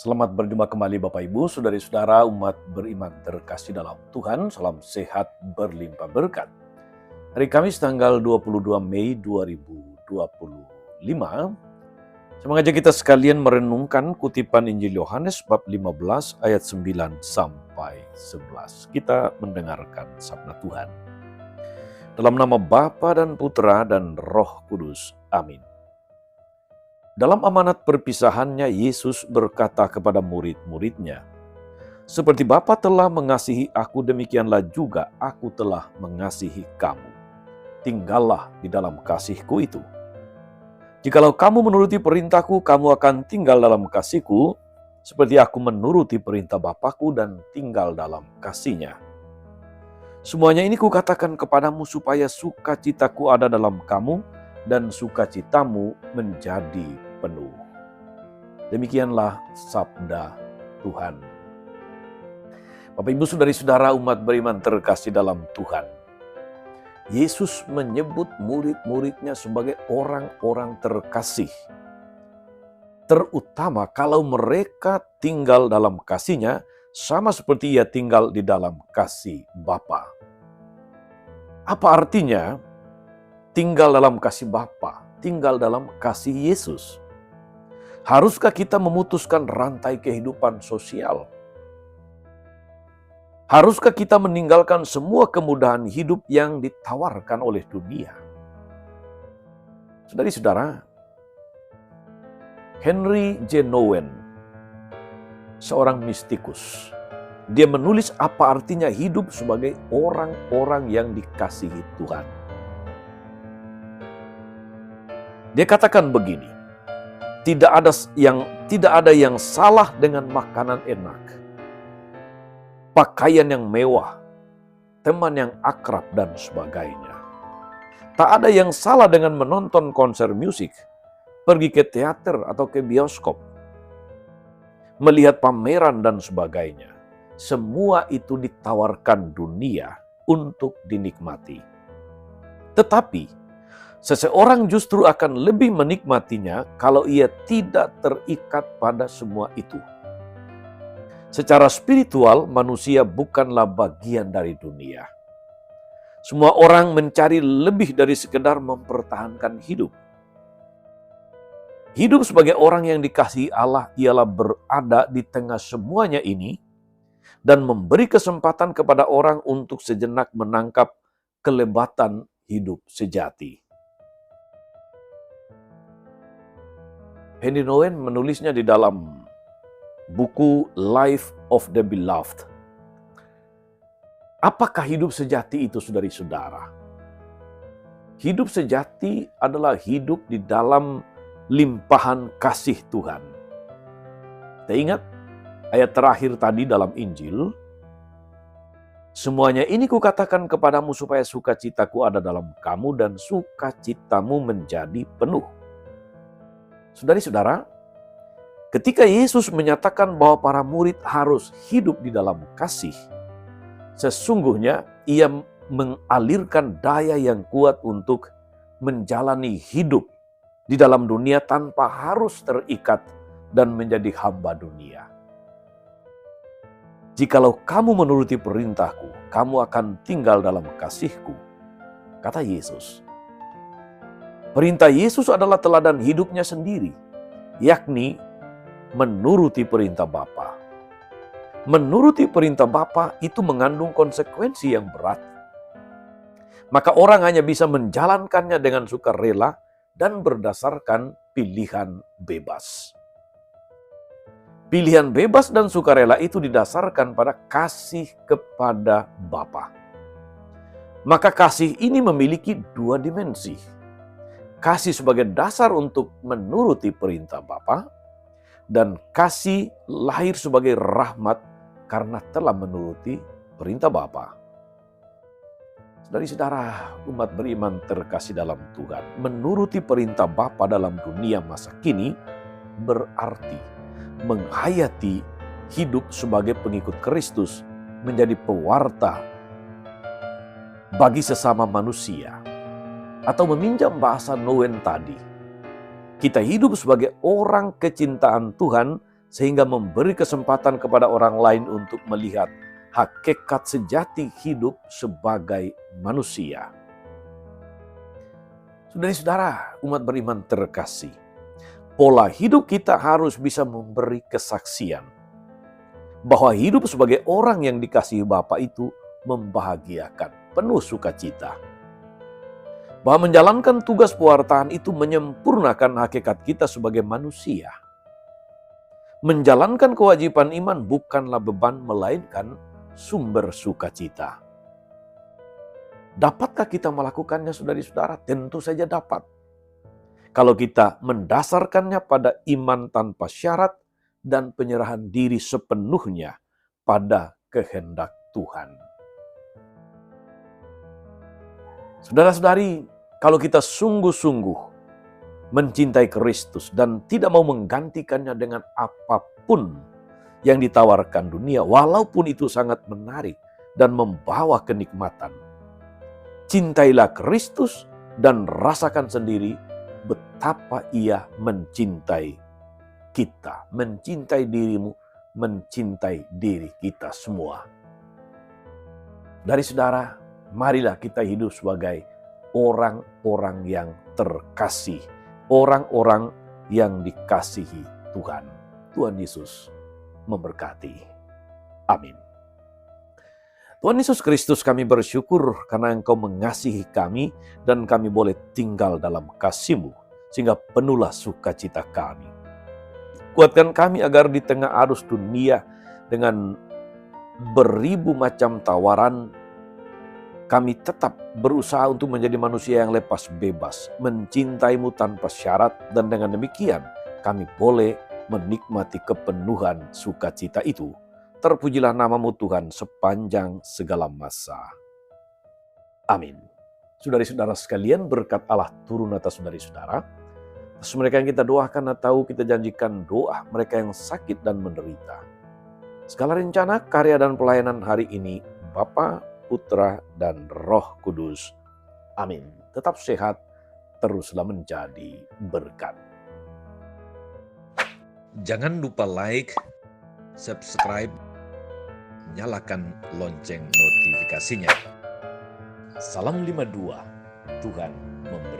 Selamat berjumpa kembali Bapak Ibu, Saudari-saudara umat beriman terkasih dalam Tuhan. Salam sehat berlimpah berkat. Hari Kamis tanggal 22 Mei 2025. Saya mengajak kita sekalian merenungkan kutipan Injil Yohanes bab 15 ayat 9 sampai 11. Kita mendengarkan sabda Tuhan. Dalam nama Bapa dan Putra dan Roh Kudus. Amin. Dalam amanat perpisahannya, Yesus berkata kepada murid-muridnya, "Seperti Bapa telah mengasihi aku, demikianlah juga aku telah mengasihi kamu. Tinggallah di dalam kasihku itu. Jikalau kamu menuruti perintahku, kamu akan tinggal dalam kasihku, seperti aku menuruti perintah Bapakku dan tinggal dalam kasihnya. Semuanya ini kukatakan kepadamu supaya sukacitaku ada dalam kamu, dan sukacitamu menjadi penuh." Demikianlah sabda Tuhan. Bapak Ibu Saudari-saudara umat beriman terkasih dalam Tuhan. Yesus menyebut murid-muridnya sebagai orang-orang terkasih. Terutama kalau mereka tinggal dalam kasih-Nya, sama seperti Ia tinggal di dalam kasih Bapa. Apa artinya tinggal dalam kasih Bapa, tinggal dalam kasih Yesus? Haruskah kita memutuskan rantai kehidupan sosial? Haruskah kita meninggalkan semua kemudahan hidup yang ditawarkan oleh dunia? Saudari-saudara, Henry J. Nouwen, seorang mistikus, dia menulis apa artinya hidup sebagai orang-orang yang dikasihi Tuhan. Dia katakan begini, tidak ada yang salah dengan makanan enak, pakaian yang mewah, teman yang akrab, dan sebagainya. Tak ada yang salah dengan menonton konser musik, pergi ke teater atau ke bioskop, melihat pameran, dan sebagainya. Semua itu ditawarkan dunia untuk dinikmati. Tetapi seseorang justru akan lebih menikmatinya kalau ia tidak terikat pada semua itu. Secara spiritual, manusia bukanlah bagian dari dunia. Semua orang mencari lebih dari sekedar mempertahankan hidup. Hidup sebagai orang yang dikasihi Allah ialah berada di tengah semuanya ini dan memberi kesempatan kepada orang untuk sejenak menangkap kelebatan hidup sejati. Henry Nouwen menulisnya di dalam buku Life of the Beloved. Apakah hidup sejati itu, saudari-saudara? Hidup sejati adalah hidup di dalam limpahan kasih Tuhan. Kita ingat ayat terakhir tadi dalam Injil, "Semuanya ini kukatakan kepadamu supaya sukacitaku ada dalam kamu dan sukacitamu menjadi penuh." Saudari-saudara, ketika Yesus menyatakan bahwa para murid harus hidup di dalam kasih, sesungguhnya Ia mengalirkan daya yang kuat untuk menjalani hidup di dalam dunia tanpa harus terikat dan menjadi hamba dunia. "Jikalau kamu menuruti perintahku, kamu akan tinggal dalam kasihku," kata Yesus. Perintah Yesus adalah teladan hidupnya sendiri, yakni menuruti perintah Bapa. Menuruti perintah Bapa itu mengandung konsekuensi yang berat. Maka orang hanya bisa menjalankannya dengan sukarela dan berdasarkan pilihan bebas. Pilihan bebas dan sukarela itu didasarkan pada kasih kepada Bapa. Maka kasih ini memiliki dua dimensi. Kasih sebagai dasar untuk menuruti perintah Bapa, dan kasih lahir sebagai rahmat karena telah menuruti perintah Bapa. Saudari-saudara umat beriman terkasih dalam Tuhan, menuruti perintah Bapa dalam dunia masa kini berarti menghayati hidup sebagai pengikut Kristus, menjadi pewarta bagi sesama manusia. Atau meminjam bahasa Nouwen tadi, kita hidup sebagai orang kecintaan Tuhan sehingga memberi kesempatan kepada orang lain untuk melihat hakikat sejati hidup sebagai manusia. Saudara-saudara, umat beriman terkasih, pola hidup kita harus bisa memberi kesaksian bahwa hidup sebagai orang yang dikasihi Bapa itu membahagiakan, penuh sukacita. Bahwa menjalankan tugas pewartaan itu menyempurnakan hakikat kita sebagai manusia. Menjalankan kewajiban iman bukanlah beban, melainkan sumber sukacita. Dapatkah kita melakukannya, saudara-saudara? Tentu saja dapat. Kalau kita mendasarkannya pada iman tanpa syarat dan penyerahan diri sepenuhnya pada kehendak Tuhan. Saudara-saudari, kalau kita sungguh-sungguh mencintai Kristus dan tidak mau menggantikannya dengan apapun yang ditawarkan dunia, walaupun itu sangat menarik dan membawa kenikmatan, cintailah Kristus dan rasakan sendiri betapa Ia mencintai kita, mencintai dirimu, mencintai diri kita semua. Dari saudara, marilah kita hidup sebagai orang-orang yang terkasih, orang-orang yang dikasihi Tuhan. Tuhan Yesus memberkati. Amin. Tuhan Yesus Kristus, kami bersyukur karena Engkau mengasihi kami dan kami boleh tinggal dalam kasih-Mu, sehingga penuhlah sukacita kami. Kuatkan kami agar di tengah arus dunia dengan beribu macam tawaran, kami tetap berusaha untuk menjadi manusia yang lepas bebas, mencintai-Mu tanpa syarat, dan dengan demikian kami boleh menikmati kepenuhan sukacita itu. Terpujilah nama-Mu Tuhan sepanjang segala masa. Amin. Saudara-saudara sekalian, berkat Allah turun atas saudara-saudara. Atas mereka yang kita doakan atau kita janjikan doa, mereka yang sakit dan menderita. Segala rencana, karya dan pelayanan hari ini, Bapa, Putra, dan Roh Kudus. Amin. Tetap sehat, teruslah menjadi berkat. Jangan lupa like, subscribe, nyalakan lonceng notifikasinya. Salam 52, Tuhan memberkati.